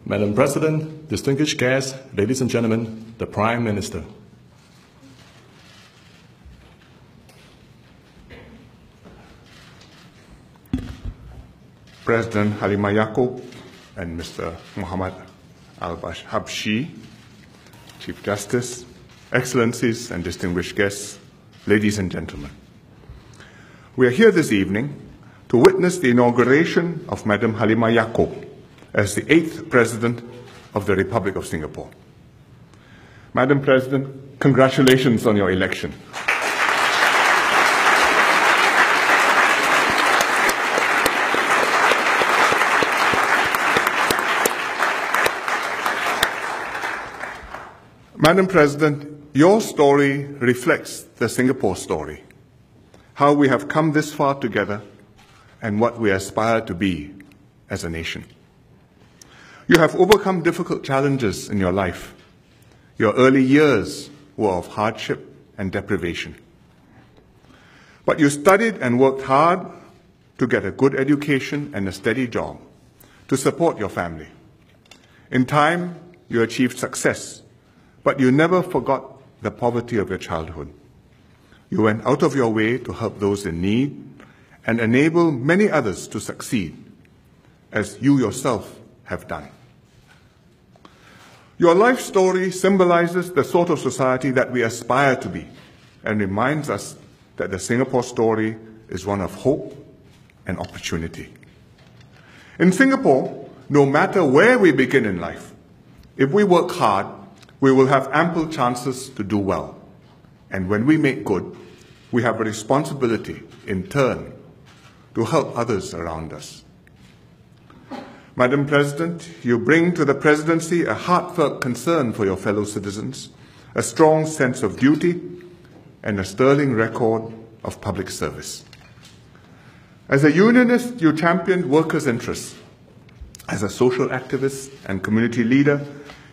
Madam President, distinguished guests, ladies and gentlemen, the Prime Minister. President Halimah Yacob and Mr. Muhammad Al-Habshi, Chief Justice, Excellencies and distinguished guests, ladies and gentlemen. We are here this evening to witness the inauguration of Madam Halimah Yacob as the 8th President of the Republic of Singapore. Madam President, congratulations on your election. Madam President, your story reflects the Singapore story, how we have come this far together and what we aspire to be as a nation. You have overcome difficult challenges in your life. Your early years were of hardship and deprivation. But you studied and worked hard to get a good education and a steady job to support your family. In time, you achieved success, but you never forgot the poverty of your childhood. You went out of your way to help those in need and enable many others to succeed, as you yourself have done. Your life story symbolizes the sort of society that we aspire to be and reminds us that the Singapore story is one of hope and opportunity. In Singapore, no matter where we begin in life, if we work hard, we will have ample chances to do well. And when we make good, we have a responsibility, in turn, to help others around us. Madam President, you bring to the Presidency a heartfelt concern for your fellow citizens, a strong sense of duty, and a sterling record of public service. As a unionist, you championed workers' interests. As a social activist and community leader,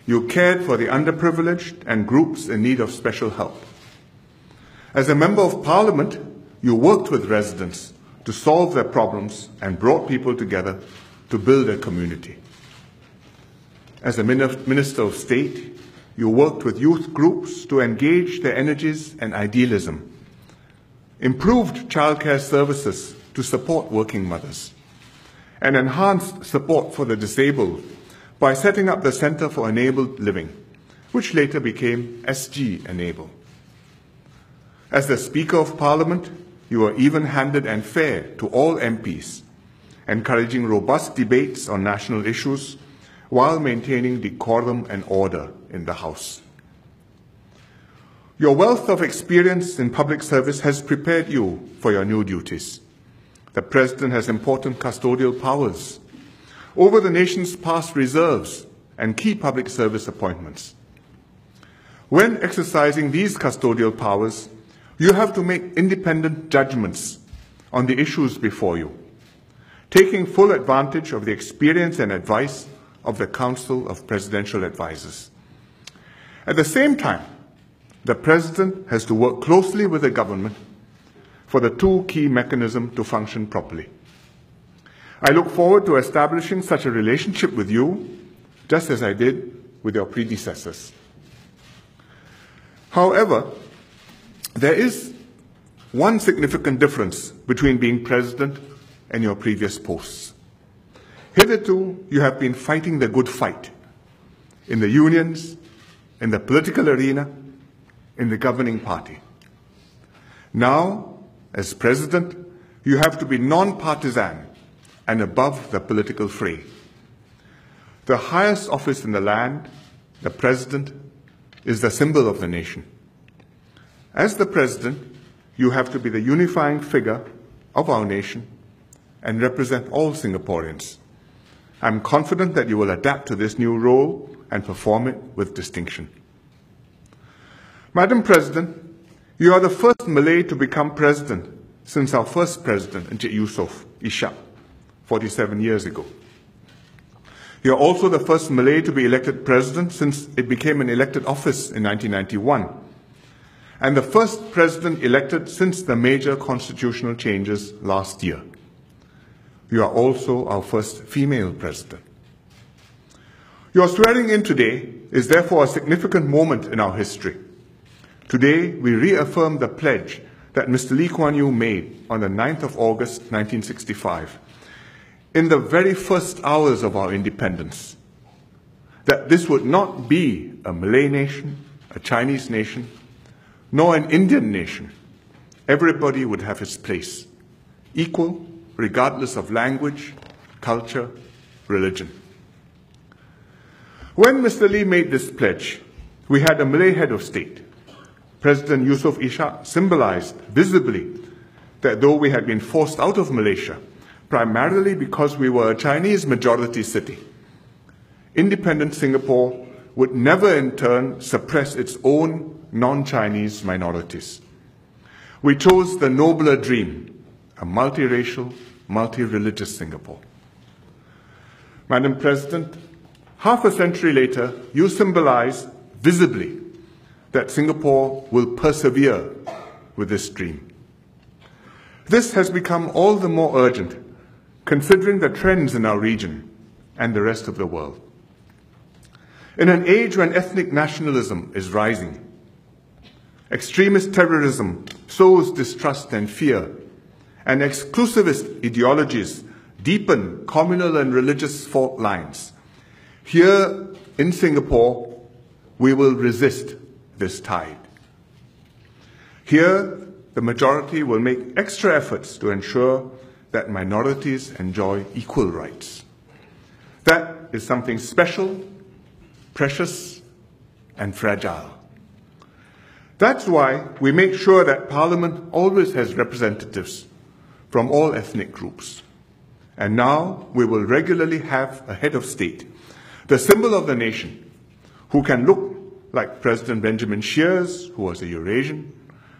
you cared for the underprivileged and groups in need of special help. As a Member of Parliament, you worked with residents to solve their problems and brought people together to build a community. As a Minister of State, you worked with youth groups to engage their energies and idealism, improved childcare services to support working mothers, and enhanced support for the disabled by setting up the Centre for Enabled Living, which later became SG Enable. As the Speaker of Parliament, you were even-handed and fair to all MPs, encouraging robust debates on national issues while maintaining decorum and order in the House. Your wealth of experience in public service has prepared you for your new duties. The President has important custodial powers over the nation's past reserves and key public service appointments. When exercising these custodial powers, you have to make independent judgments on the issues before you, taking full advantage of the experience and advice of the Council of Presidential Advisers. At the same time, the President has to work closely with the government for the two key mechanisms to function properly. I look forward to establishing such a relationship with you, just as I did with your predecessors. However, there is one significant difference between being President and your previous posts. Hitherto, you have been fighting the good fight in the unions, in the political arena, in the governing party. Now, as President, you have to be non-partisan and above the political fray. The highest office in the land, the President, is the symbol of the nation. As the President, you have to be the unifying figure of our nation and represent all Singaporeans. I'm confident that you will adapt to this new role and perform it with distinction. Madam President, you are the first Malay to become President since our first President, Encik Yusof Ishak, 47 years ago. You are also the first Malay to be elected President since it became an elected office in 1991, and the first President elected since the major constitutional changes last year. You are also our first female President. Your swearing in today is therefore a significant moment in our history. Today, we reaffirm the pledge that Mr. Lee Kuan Yew made on the 9th of August 1965, in the very first hours of our independence, that this would not be a Malay nation, a Chinese nation, nor an Indian nation. Everybody would have his place, equal regardless of language, culture, religion. When Mr. Lee made this pledge, we had a Malay head of state. President Yusof Ishak symbolized visibly that though we had been forced out of Malaysia, primarily because we were a Chinese majority city, independent Singapore would never in turn suppress its own non-Chinese minorities. We chose the nobler dream, a multiracial, multi-religious Singapore. Madam President, half a century later, you symbolize visibly that Singapore will persevere with this dream. This has become all the more urgent considering the trends in our region and the rest of the world. In an age when ethnic nationalism is rising, extremist terrorism sows distrust and fear, and exclusivist ideologies deepen communal and religious fault lines, here in Singapore, we will resist this tide. Here, the majority will make extra efforts to ensure that minorities enjoy equal rights. That is something special, precious, and fragile. That's why we make sure that Parliament always has representatives from all ethnic groups. And now we will regularly have a head of state, the symbol of the nation, who can look like President Benjamin Sheares, who was a Eurasian,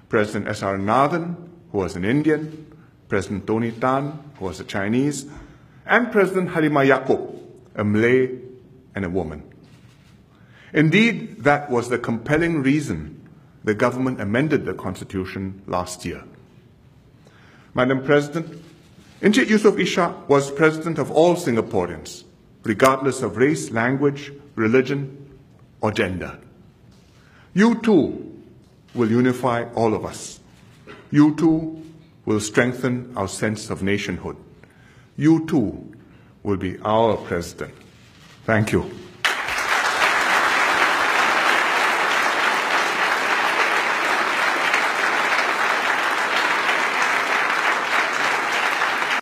President S.R. Nathan, who was an Indian, President Tony Tan, who was a Chinese, and President Halimah Yacob, a Malay and a woman. Indeed, that was the compelling reason the government amended the Constitution last year. Madam President, Encik Yusof Ishak was President of all Singaporeans, regardless of race, language, religion, or gender. You too will unify all of us. You too will strengthen our sense of nationhood. You too will be our president. Thank you.